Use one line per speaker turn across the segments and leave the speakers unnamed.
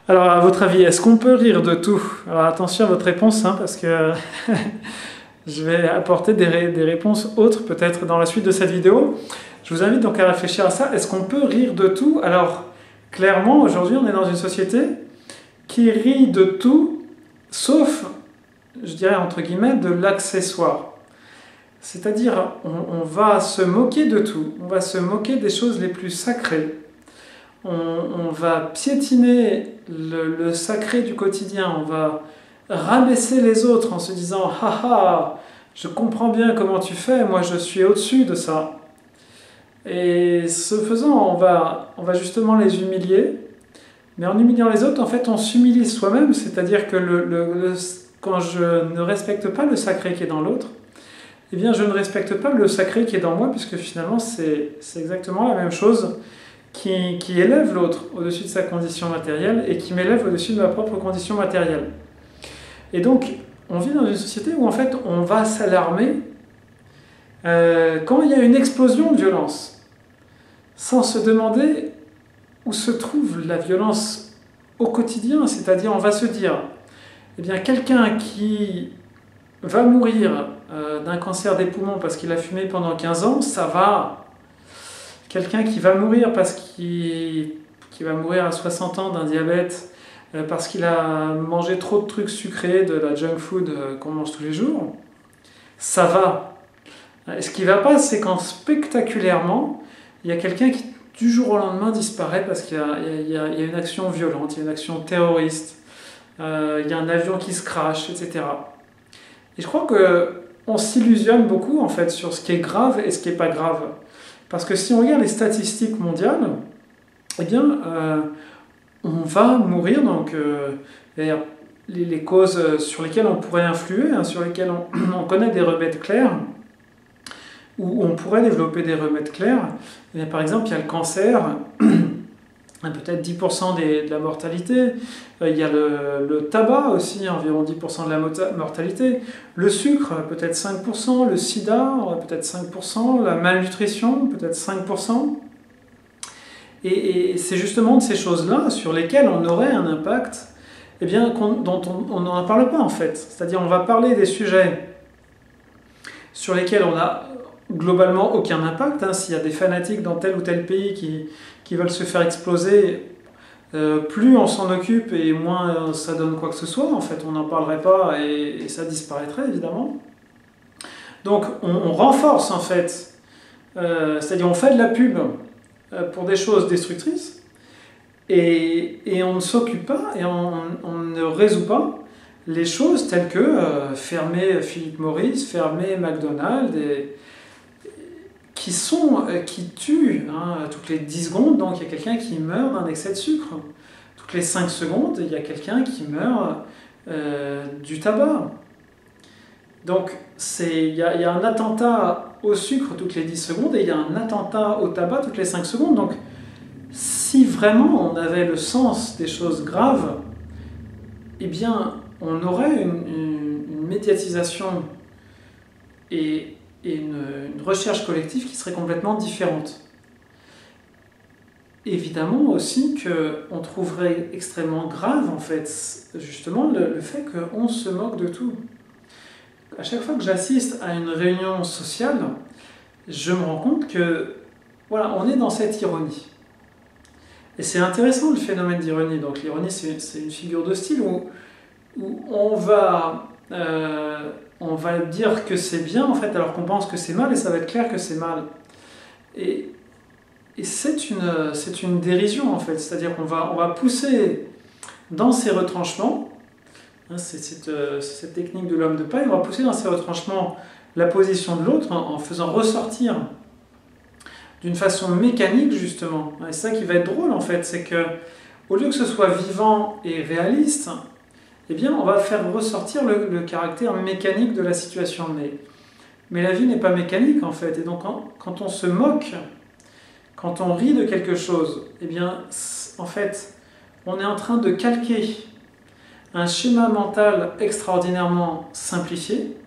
Alors, à votre avis, est-ce qu'on peut rire de tout? Alors, attention à votre réponse, hein, parce que je vais apporter des réponses autres peut-être dans la suite de cette vidéo. Je vous invite donc à réfléchir à ça. Est-ce qu'on peut rire de tout? Alors, clairement, aujourd'hui, on est dans une société qui rit de tout, sauf, je dirais entre guillemets, de l'accessoire. C'est-à-dire, on va se moquer de tout. On va se moquer des choses les plus sacrées. On va piétiner le sacré du quotidien, on va rabaisser les autres en se disant haha, je comprends bien comment tu fais, moi je suis au-dessus de ça. Et ce faisant, on va justement les humilier, mais en humiliant les autres, en fait, on s'humilie soi-même, c'est-à-dire que quand je ne respecte pas le sacré qui est dans l'autre, eh bien je ne respecte pas le sacré qui est dans moi, puisque finalement c'est exactement la même chose qui élève l'autre au-dessus de sa condition matérielle et qui m'élève au-dessus de ma propre condition matérielle. Et donc, on vit dans une société où en fait on va s'alarmer quand il y a une explosion de violence, sans se demander où se trouve la violence au quotidien, c'est-à-dire on va se dire, eh bien quelqu'un qui va mourir d'un cancer des poumons parce qu'il a fumé pendant 15 ans, ça va. Quelqu'un qui va mourir qui va mourir à 60 ans d'un diabète parce qu'il a mangé trop de trucs sucrés, de la junk food qu'on mange tous les jours, ça va. Ce qui ne va pas, c'est quand spectaculairement, il y a quelqu'un qui du jour au lendemain disparaît parce qu'il y a une action violente, il y a une action terroriste, il y a un avion qui se crache, etc. Et je crois qu'on s'illusionne beaucoup en fait sur ce qui est grave et ce qui n'est pas grave. Parce que si on regarde les statistiques mondiales, eh bien, on va mourir. Donc, les causes sur lesquelles on pourrait influer, hein, sur lesquelles on connaît des remèdes clairs, ou on pourrait développer des remèdes clairs. Eh bien, par exemple, il y a le cancer, peut-être 10% de la mortalité. Il y a le tabac aussi, environ 10% de la mortalité. Le sucre, peut-être 5%. Le sida, peut-être 5%. La malnutrition, peut-être 5%. Et c'est justement de ces choses-là sur lesquelles on aurait un impact, eh bien, dont on n'en parle pas en fait. C'est-à-dire on va parler des sujets sur lesquels on n'a globalement aucun impact. Hein. S'il y a des fanatiques dans tel ou tel pays qui veulent se faire exploser, plus on s'en occupe et moins ça donne quoi que ce soit. En fait, on n'en parlerait pas et ça disparaîtrait évidemment. Donc on renforce en fait, c'est-à-dire on fait de la pub pour des choses destructrices et on ne s'occupe pas et on ne résout pas les choses telles que fermer Philip Morris, fermer McDonald's, qui tuent. Hein, toutes les 10 secondes, donc il y a quelqu'un qui meurt d'un excès de sucre. Toutes les 5 secondes, il y a quelqu'un qui meurt du tabac. Donc il y a un attentat au sucre toutes les 10 secondes et il y a un attentat au tabac toutes les 5 secondes. Donc si vraiment on avait le sens des choses graves, eh bien on aurait une médiatisation et une recherche collective qui serait complètement différente. Évidemment aussi qu'on trouverait extrêmement grave, en fait, justement, le fait qu'on se moque de tout. À chaque fois que j'assiste à une réunion sociale, je me rends compte que, voilà, on est dans cette ironie. Et c'est intéressant le phénomène d'ironie. Donc l'ironie, c'est une figure de style où on va dire que c'est bien, en fait, alors qu'on pense que c'est mal, et ça va être clair que c'est mal. Et c'est une dérision, en fait. C'est-à-dire qu'on va pousser dans ces retranchements, hein, c'est cette technique de l'homme de paille, on va pousser dans ces retranchements la position de l'autre en faisant ressortir d'une façon mécanique, justement. Et c'est ça qui va être drôle, en fait, c'est que au lieu que ce soit vivant et réaliste, eh bien, on va faire ressortir le caractère mécanique de la situation. Mais la vie n'est pas mécanique, en fait. Et donc, quand on se moque, quand on rit de quelque chose, eh bien, en fait, on est en train de calquer un schéma mental extraordinairement simplifié.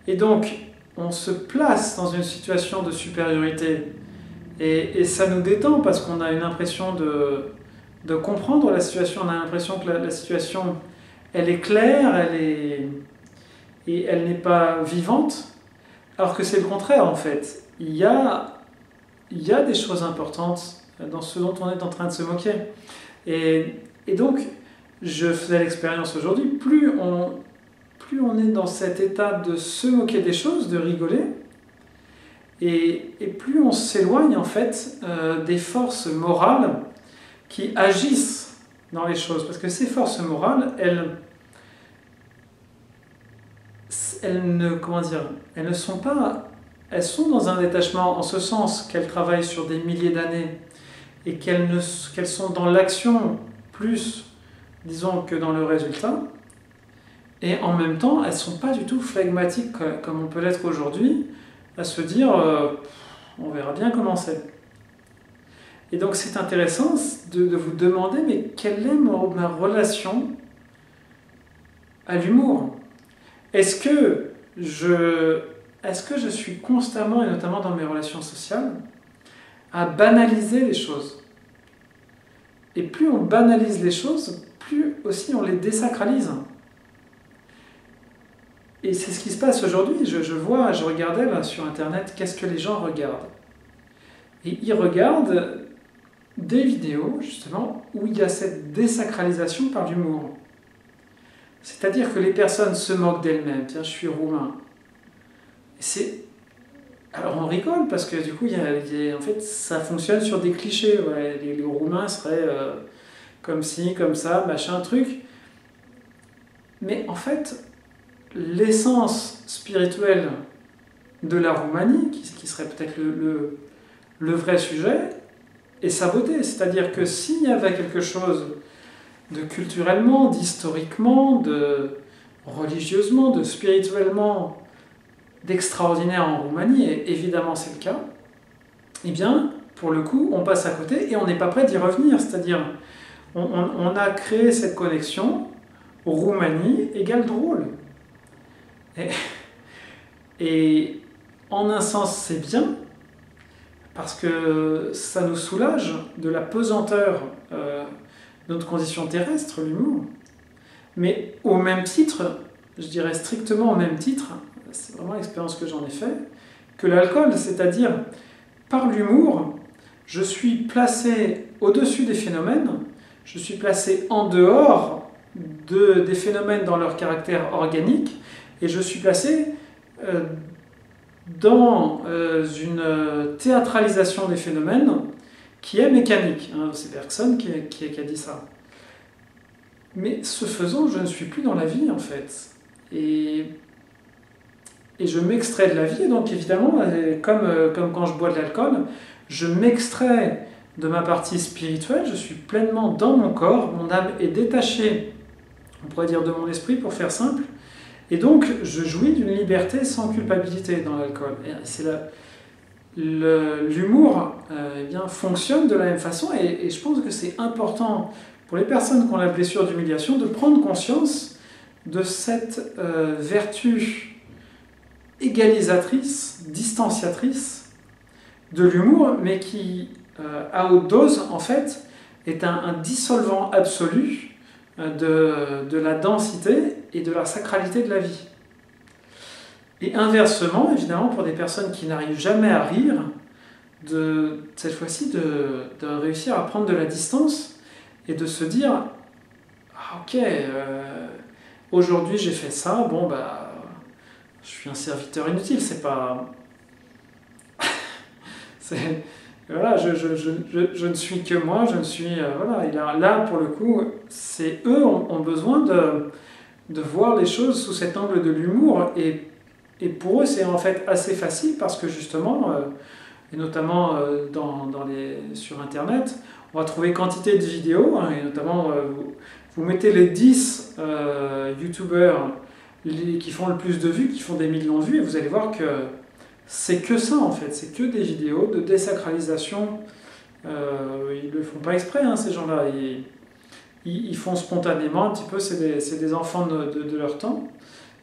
Et donc, on se place dans une situation de supériorité. Et ça nous détend parce qu'on a une impression de comprendre la situation. On a l'impression que la situation, elle est claire, et elle n'est pas vivante, alors que c'est le contraire en fait. Il y a des choses importantes dans ce dont on est en train de se moquer. Et donc, je faisais l'expérience aujourd'hui, plus on est dans cet état de se moquer des choses, de rigoler, et plus on s'éloigne en fait des forces morales qui agissent dans les choses. Parce que ces forces morales, elles ne sont pas... Elles sont dans un détachement en ce sens qu'elles travaillent sur des milliers d'années et qu'elles sont dans l'action plus, disons, que dans le résultat. Et en même temps, elles ne sont pas du tout flegmatiques comme on peut l'être aujourd'hui, à se dire on verra bien comment c'est. Et donc c'est intéressant de vous demander mais quelle est ma relation à l'humour? Est-ce que je suis constamment, et notamment dans mes relations sociales, à banaliser les choses? Et plus on banalise les choses, plus aussi on les désacralise. Et c'est ce qui se passe aujourd'hui. Je regardais là, sur Internet, qu'est-ce que les gens regardent. Et ils regardent des vidéos, justement, où il y a cette désacralisation par l'humour. C'est-à-dire que les personnes se moquent d'elles-mêmes. Tiens, je suis roumain. Alors on rigole, parce que du coup, en fait, ça fonctionne sur des clichés. Ouais, les Roumains seraient comme ci, comme ça, machin, truc. Mais en fait, l'essence spirituelle de la Roumanie, qui serait peut-être le vrai sujet, est sa beauté. C'est-à-dire que s'il y avait quelque chose de culturellement, d'historiquement, de religieusement, de spirituellement, d'extraordinaire en Roumanie, et évidemment c'est le cas, eh bien, pour le coup, on passe à côté et on n'est pas prêt d'y revenir. C'est-à-dire, on a créé cette connexion, Roumanie égale drôle. Et en un sens, c'est bien, parce que ça nous soulage de la pesanteur de notre condition terrestre, l'humour. Mais au même titre, je dirais strictement au même titre, c'est vraiment l'expérience que j'en ai fait, que l'alcool, c'est-à-dire, par l'humour, je suis placé au-dessus des phénomènes, je suis placé en dehors des phénomènes dans leur caractère organique, et je suis placé dans une théâtralisation des phénomènes qui est mécanique. Hein, c'est Bergson qui a dit ça. Mais ce faisant, je ne suis plus dans la vie, en fait. Et je m'extrais de la vie, et donc évidemment, comme quand je bois de l'alcool, je m'extrais de ma partie spirituelle, je suis pleinement dans mon corps, mon âme est détachée, on pourrait dire de mon esprit pour faire simple, et donc je jouis d'une liberté sans culpabilité dans l'alcool. L'humour eh bien, fonctionne de la même façon, et je pense que c'est important pour les personnes qui ont la blessure d'humiliation de prendre conscience de cette vertu égalisatrice, distanciatrice de l'humour, mais qui, à haute dose, en fait, est un dissolvant absolu de la densité et de la sacralité de la vie. Et inversement, évidemment, pour des personnes qui n'arrivent jamais à rire, cette fois-ci, de réussir à prendre de la distance et de se dire « Ah, ok, aujourd'hui j'ai fait ça, bon, bah, je suis un serviteur inutile, c'est pas... voilà, je ne suis que moi, je ne suis... voilà, et là, pour le coup, eux ont besoin de voir les choses sous cet angle de l'humour, et pour eux, c'est en fait assez facile, parce que justement, et notamment sur Internet, on va trouver quantité de vidéos, hein, et notamment, vous mettez les 10 youtubeurs qui font le plus de vues, qui font des millions de vues, et vous allez voir que c'est que ça en fait, c'est que des vidéos de désacralisation. Ils ne le font pas exprès, hein, ces gens-là, ils font spontanément un petit peu, c'est des enfants de leur temps,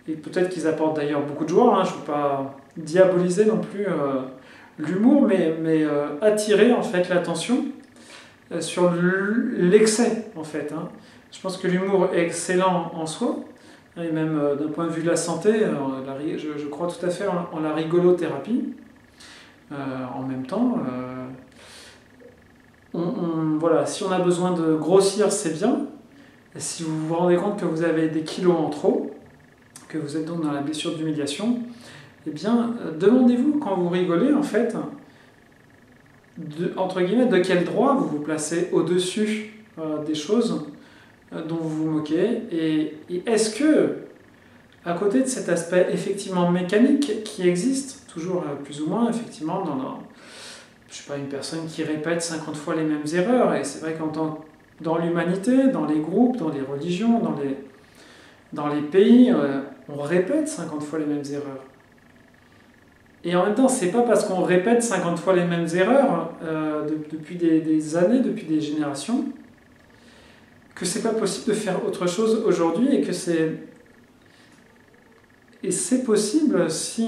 et peut-être qu'ils apportent d'ailleurs beaucoup de joie, hein, je ne veux pas diaboliser non plus l'humour, mais attirer en fait l'attention sur l'excès en fait. Hein. Je pense que l'humour est excellent en soi, et même d'un point de vue de la santé, je crois tout à fait en la rigolothérapie. En même temps, voilà, si on a besoin de grossir, c'est bien. Et si vous vous rendez compte que vous avez des kilos en trop, que vous êtes donc dans la blessure d'humiliation, eh bien, demandez-vous quand vous rigolez, en fait, entre guillemets, de quel droit vous vous placez au-dessus des choses dont vous vous moquez, et est-ce que, à côté de cet aspect effectivement mécanique qui existe, toujours plus ou moins, effectivement, je ne suis pas une personne qui répète 50 fois les mêmes erreurs, et c'est vrai dans l'humanité, dans les groupes, dans les religions, dans les pays, on répète 50 fois les mêmes erreurs. Et en même temps, c'est pas parce qu'on répète 50 fois les mêmes erreurs depuis des années, depuis des générations, que c'est pas possible de faire autre chose aujourd'hui et que c'est possible si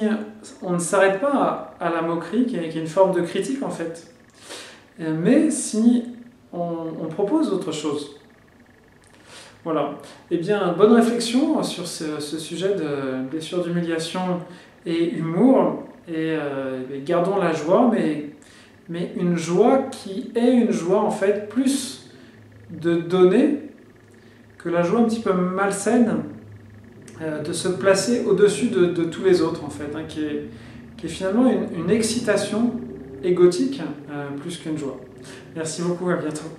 on ne s'arrête pas à la moquerie, qui est une forme de critique en fait. Mais si on propose autre chose. Voilà. Eh bien, bonne réflexion sur ce sujet de blessure d'humiliation et humour. Et gardons la joie, mais une joie qui est une joie en fait plus de donner que la joie un petit peu malsaine de se placer au-dessus de tous les autres en fait, hein, qui est finalement une excitation égotique plus qu'une joie. Merci beaucoup, à bientôt.